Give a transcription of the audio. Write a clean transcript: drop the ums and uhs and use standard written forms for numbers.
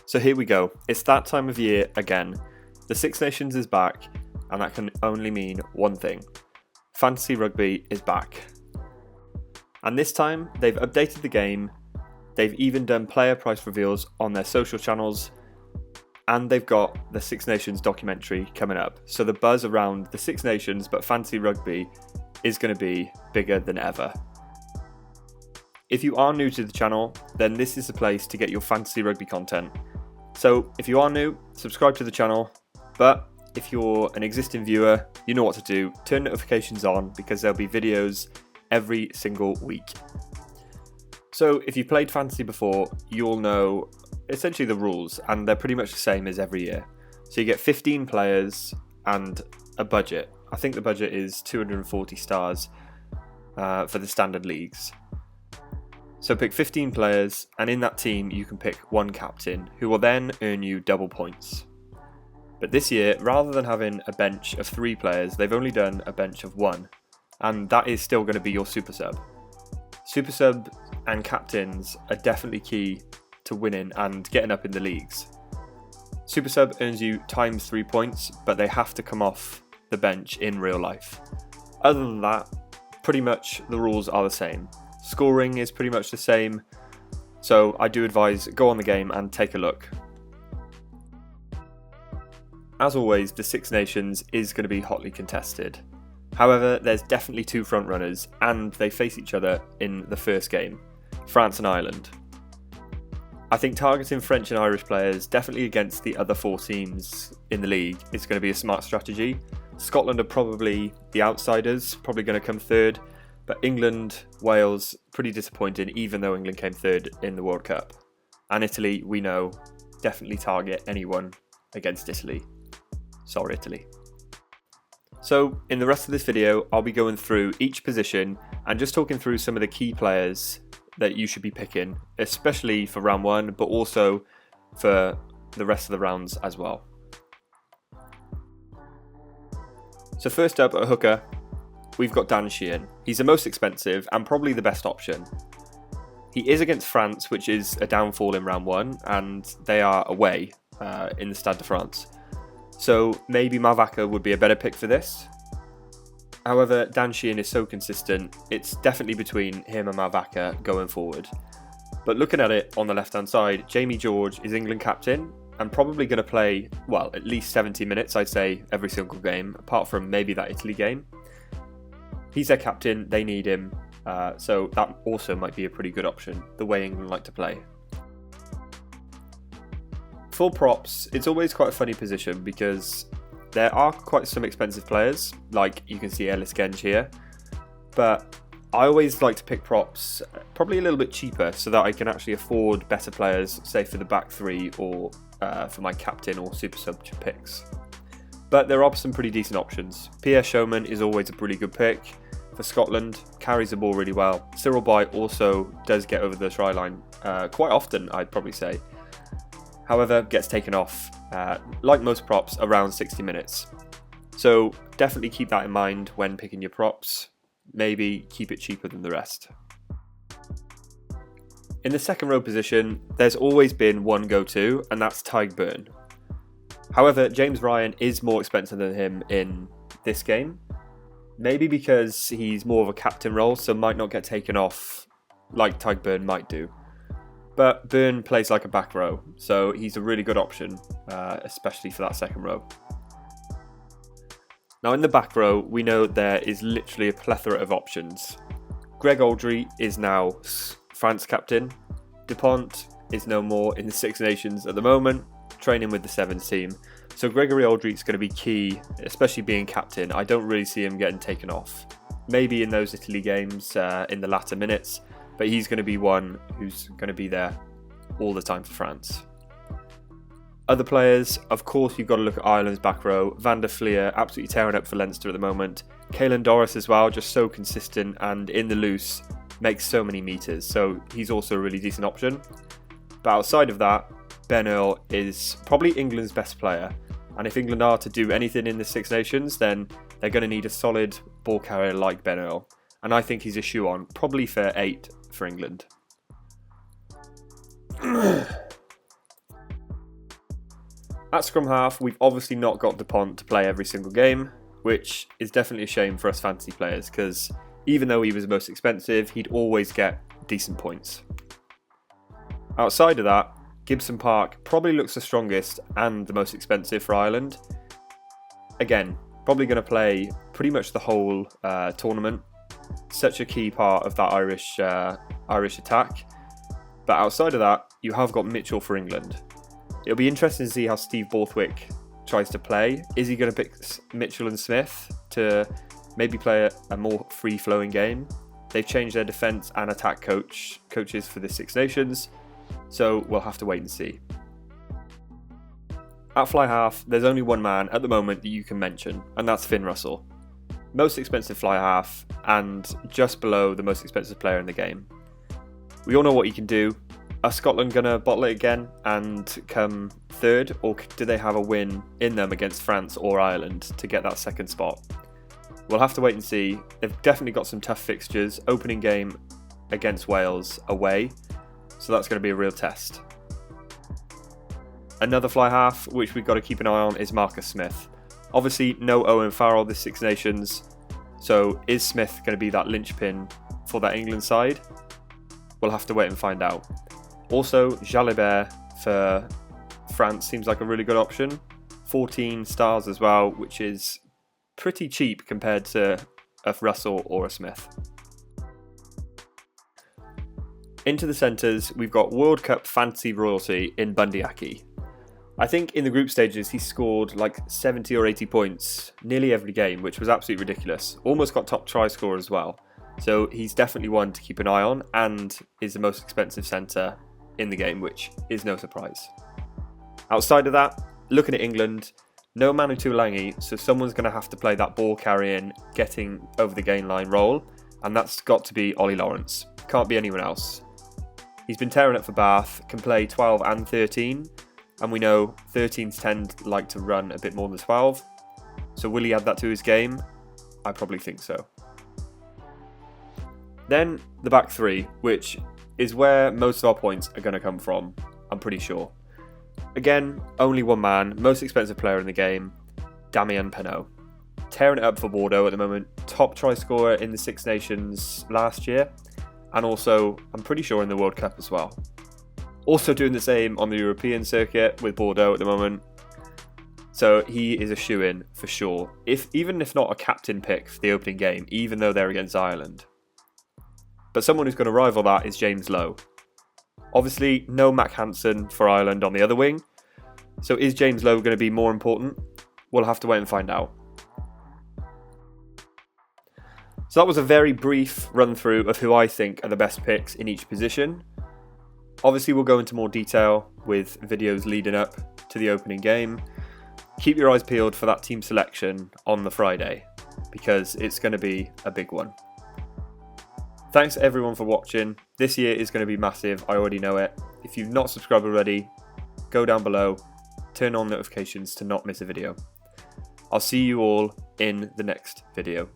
So here we go. It's that time of year again. The Six Nations is back, and that can only mean one thing. Fantasy Rugby is back. And this time, they've updated the game, they've even done player price reveals on their social channels, and they've got the Six Nations documentary coming up. So the buzz around the Six Nations, but Fantasy Rugby, is going to be bigger than ever. If you are new to the channel, then this is the place to get your Fantasy Rugby content. So if you are new, subscribe to the channel, but if you're an existing viewer, you know what to do. Turn notifications on because there'll be videos every single week. So if you've played Fantasy before, you'll know essentially the rules, and they're pretty much the same as every year. So you get 15 players and a budget. I think the budget is 240 stars for the standard leagues. So pick 15 players, and in that team you can pick one captain, who will then earn you double points. But this year, rather than having a bench of 3 players, they've only done a bench of 1, and that is still going to be your super sub. Super sub and captains are definitely key to winning and getting up in the leagues. Super sub earns you times 3 points, but they have to come off the bench in real life. Other than that, pretty much the rules are the same. Scoring is pretty much the same, so I do advise go on the game and take a look. As always, the Six Nations is going to be hotly contested. However, there's definitely 2 front runners, and they face each other in the first game, France and Ireland. I think targeting French and Irish players definitely against the other 4 teams in the league is going to be a smart strategy. Scotland are probably the outsiders, probably going to come third, but England, Wales, pretty disappointing even though England came third in the World Cup. And Italy, we know, definitely target anyone against Italy. Sorry, Italy. So in the rest of this video, I'll be going through each position and just talking through some of the key players that you should be picking, especially for round 1, but also for the rest of the rounds as well. So first up at hooker, we've got Dan Sheehan. He's the most expensive and probably the best option. He is against France, which is a downfall in round 1, and they are away in the Stade de France. So maybe Malvaca would be a better pick for this. However, Dan Sheehan is so consistent, it's definitely between him and Malvaca going forward. But looking at it on the left-hand side, Jamie George is England captain and probably going to play, well, at least 70 minutes, I'd say, every single game, apart from maybe that Italy game. He's their captain, they need him, so that also might be a pretty good option, the way England like to play. For props, it's always quite a funny position because there are quite some expensive players, like you can see Ellis Genge here, but I always like to pick props probably a little bit cheaper so that I can actually afford better players, say for the back 3 or for my captain or super sub picks. But there are some pretty decent options. Pierre Showman is always a pretty good pick for Scotland, carries the ball really well. Cyril Boy also does get over the try line quite often, I'd probably say. However, gets taken off, like most props, around 60 minutes. So definitely keep that in mind when picking your props. Maybe keep it cheaper than the rest. In the second row position, there's always been one go-to, and that's Tadhg Beirne. However, James Ryan is more expensive than him in this game. Maybe because he's more of a captain role, so might not get taken off like Tadhg Beirne might do. But Beirne plays like a back row, so he's a really good option, especially for that second row. Now in the back row, we know there is literally a plethora of options. Greg Aldry is now France captain. Dupont is no more in the Six Nations at the moment, training with the Sevens team. So Gregory Aldry is going to be key, especially being captain. I don't really see him getting taken off. Maybe in those Italy games in the latter minutes, but he's going to be one who's going to be there all the time for France. Other players, of course, you've got to look at Ireland's back row. Van der Fleer, absolutely tearing up for Leinster at the moment. Caelan Doris as well, just so consistent and in the loose, makes so many meters, so he's also a really decent option. But outside of that, Ben Earl is probably England's best player, and if England are to do anything in the Six Nations, then they're going to need a solid ball carrier like Ben Earl, and I think he's a shoe on, probably for 8 for England. At scrum half, we've obviously not got Dupont to play every single game, which is definitely a shame for us fantasy players, because even though he was the most expensive, he'd always get decent points. Outside of that, Gibson Park probably looks the strongest and the most expensive for Ireland. Again, probably going to play pretty much the whole tournament. Such a key part of that Irish attack. But outside of that, you have got Mitchell for England. It'll be interesting to see how Steve Borthwick tries to play. Is he going to pick Mitchell and Smith to maybe play a more free-flowing game? They've changed their defence and attack coaches for the Six Nations, so we'll have to wait and see. At fly half, there's only one man at the moment that you can mention, and that's Finn Russell. Most expensive fly half, and just below the most expensive player in the game. We all know what he can do. Are Scotland going to bottle it again and come third, or do they have a win in them against France or Ireland to get that second spot? We'll have to wait and see. They've definitely got some tough fixtures. Opening game against Wales away, so that's going to be a real test. Another fly half, which we've got to keep an eye on, is Marcus Smith. Obviously, no Owen Farrell this Six Nations, so is Smith going to be that linchpin for that England side? We'll have to wait and find out. Also, Jalibert for France seems like a really good option. 14 stars as well, which is pretty cheap compared to a Russell or a Smith. Into the centres, we've got World Cup fantasy royalty in Bundy Aki. I think in the group stages he scored like 70 or 80 points nearly every game, which was absolutely ridiculous. Almost got top try scorer as well. So he's definitely one to keep an eye on and is the most expensive centre in the game, which is no surprise. Outside of that, looking at England, no Manu Tuilagi, so someone's going to have to play that ball carrying, getting over the gain line role, and that's got to be Ollie Lawrence. Can't be anyone else. He's been tearing up for Bath, can play 12 and 13, and we know 13s tend like to run a bit more than 12. So will he add that to his game? I probably think so. Then the back three, which is where most of our points are going to come from, I'm pretty sure. Again, only one man, most expensive player in the game, Damien Penaud. Tearing it up for Bordeaux at the moment, top try scorer in the Six Nations last year, and also, I'm pretty sure, in the World Cup as well. Also doing the same on the European circuit with Bordeaux at the moment. So he is a shoo-in for sure, even if not a captain pick for the opening game, even though they're against Ireland. But someone who's going to rival that is James Lowe. Obviously, no Mac Hansen for Ireland on the other wing. So is James Lowe going to be more important? We'll have to wait and find out. So that was a very brief run through of who I think are the best picks in each position. Obviously, we'll go into more detail with videos leading up to the opening game. Keep your eyes peeled for that team selection on the Friday, because it's going to be a big one. Thanks everyone for watching. This year is going to be massive, I already know it. If you've not subscribed already, go down below, turn on notifications to not miss a video. I'll see you all in the next video.